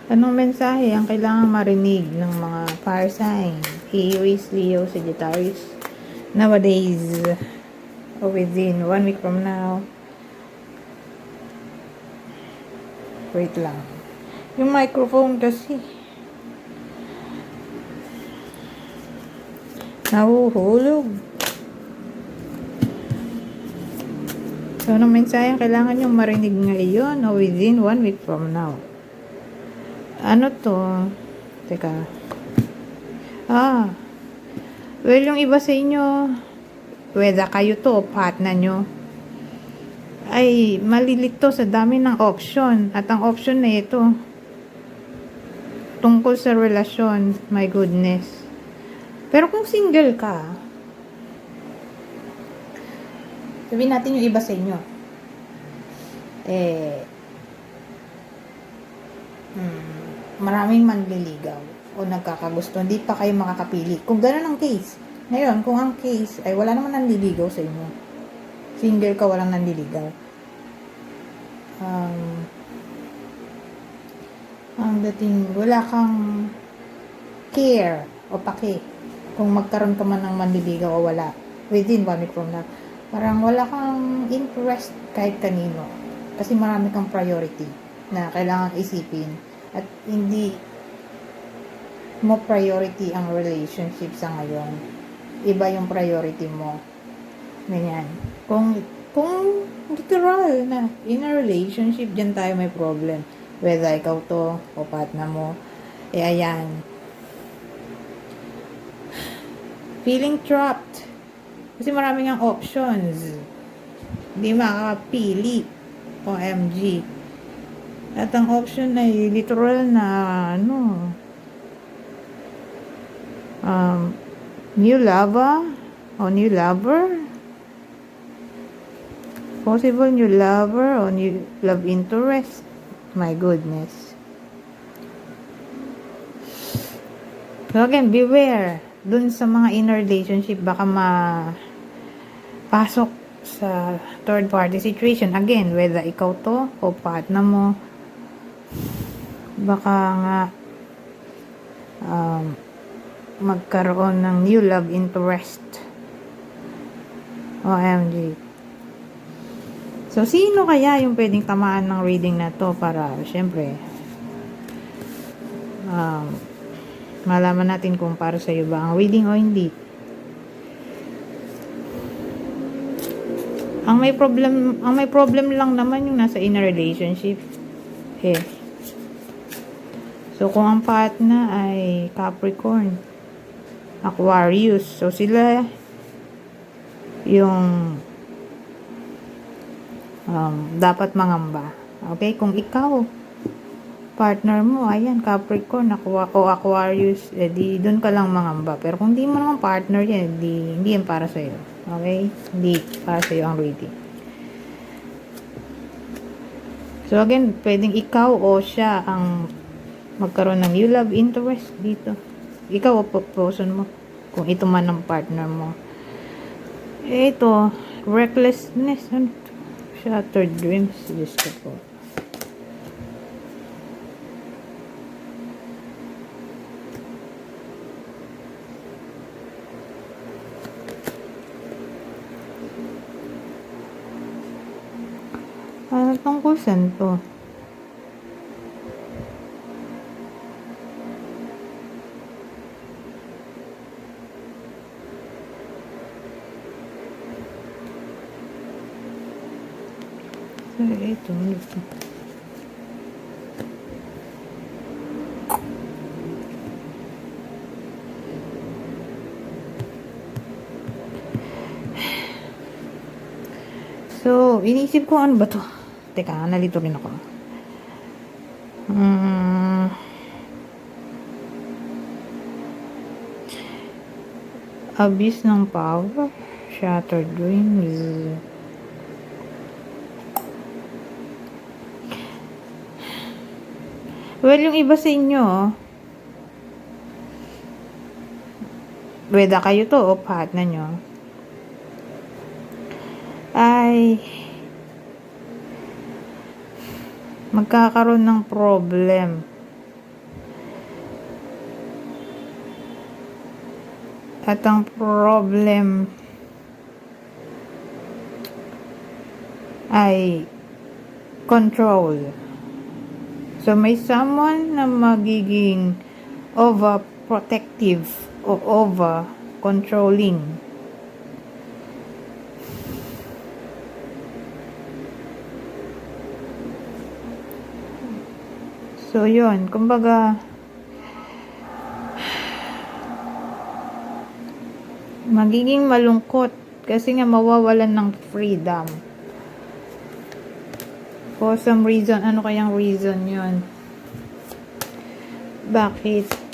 Anong mensahe ang kailangan marinig ng mga fire sign, Aries, Leo, Sagittarius nowadays or within 1 week from now? Wait lang. Yung microphone kasi nahuhulog. So, anong mensahe ang kailangan yung marinig ngayon o within 1 week from now? Ano to? Teka. Well, yung iba sa inyo, whether kayo to o partner nyo, ay malilito sa dami ng option. At ang option na ito, tungkol sa relasyon, my goodness. Pero kung single ka, sabihin natin yung iba sa inyo, maraming manliligaw o nagkakagusto, hindi pa kayo makakapili. Kung gano'n ang case, ngayon, kung ang case ay wala naman nanliligaw sa inyo, single ka, walang nanliligaw, ang dating, wala kang care o pake kung magkaroon ka man ng manliligaw o wala within 1 week from now. Parang wala kang interest kahit kanino kasi marami kang priority na kailangan isipin at hindi mo priority ang relationship sa ngayon. Iba yung priority mo. Ganyan. Kung literal na in a relationship, dyan tayo may problem. Whether ikaw to o partner mo. Ayan. Feeling trapped. Kasi maraming ang options. Hindi makakapili. OMG. At ang option ay literal na new lover o new lover. Possible new lover o new love interest. My goodness. So again, beware. Dun sa mga in a relationship, baka pasok sa third party situation. Again, whether ikaw to o partner mo, baka nga magkaroon ng new love interest. OMG. So, sino kaya yung pwedeng tamaan ng reading na to para, syempre, malaman natin kung para sa'yo ba ang reading o hindi. Ang may problem lang naman yung nasa in a relationship. So, kung ang partner ay Capricorn, Aquarius, so sila yung dapat mangamba. Okay? Kung ikaw, partner mo, ayan, Capricorn, o Aquarius, di doon ka lang mangamba. Pero kung di mo naman partner yan, hindi yan para sa'yo. Okay? Hindi para sa'yo ang reading. So again, pwedeng ikaw o siya ang magkaroon ng new love interest dito. Ikaw o person mo. Kung ito man ang partner mo. Ito, recklessness. Shattered dreams. Diyos ko po. Tungkol saan to? So, ito. So, inisip ko ano ba to? Teka, nalito rin ako. Abuse ng power. Shattered dreams. Well, yung iba sa inyo, whether kayo to o partner nyo, ay magkakaroon ng problem At ang problem ay control. So, may someone na magiging overprotective o over-controlling. So, yun. Kumbaga, magiging malungkot kasi nga mawawalan ng freedom. For some reason, ano kayang reason yun? Bakit?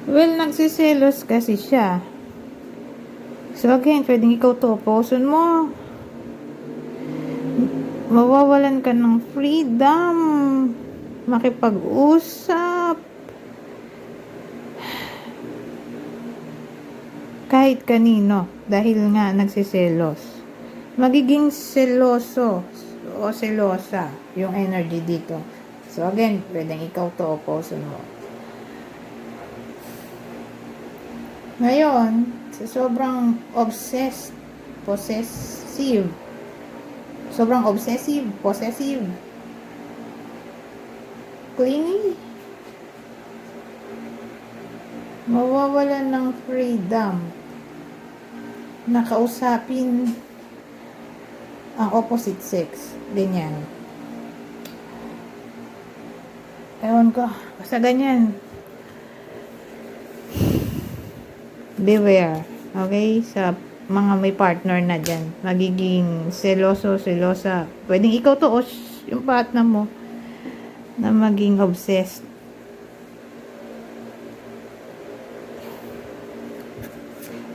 Well, nagsiselos kasi siya. So again, pwedeng ikaw to, oposon mo. Mawawalan ka ng freedom. Makipag-usap. Kahit kanino. Dahil nga nagsiselos. Magiging seloso o selosa yung energy dito. So again, pwedeng ikaw to, oposon mo. Ngayon, sa sobrang possessive, clingy, mawawalan ng freedom, nakausapin ang opposite sex, ganyan. Ewan ko, basta ganyan. Beware, okay? Sa mga may partner na dyan, magiging selosa. Pwedeng ikaw to o yung partner mo na maging obsessed.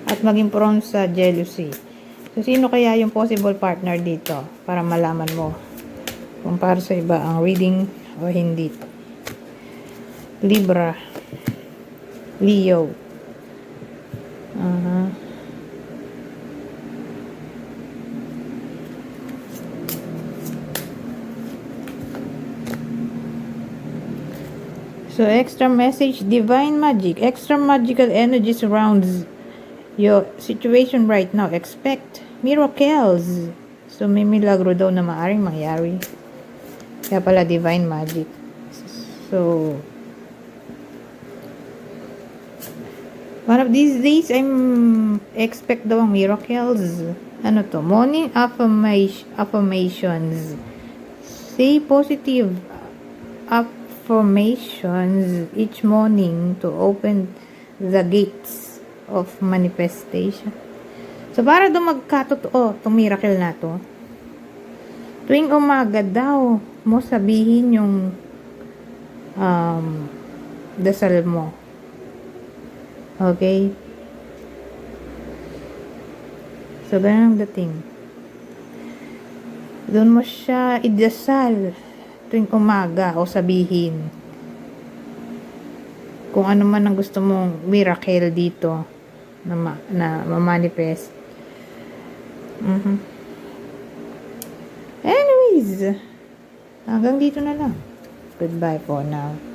At maging prone sa jealousy. So, sino kaya yung possible partner dito? Para malaman mo kung para sa iba ang reading o hindi. Libra, Leo. So, extra message, divine magic. Extra magical energy surrounds your situation right now. Expect miracles. So, may milagro daw na maaring mangyari. Kaya pala, divine magic. So, one of these days, expect daw ang miracles. Ano to? Morning affirmations. Say positive affirmations each morning to open the gates of manifestation. So, para daw magkatotoo itong miracle na to, tuwing umaga daw mo sabihin yung dasal mo. Okay? So, ganun ang dating. Doon mo siya idasal tuwing umaga o sabihin kung ano man ang gusto mong miracle dito na ma-manifest. Anyways, hanggang dito na lang. Goodbye for now.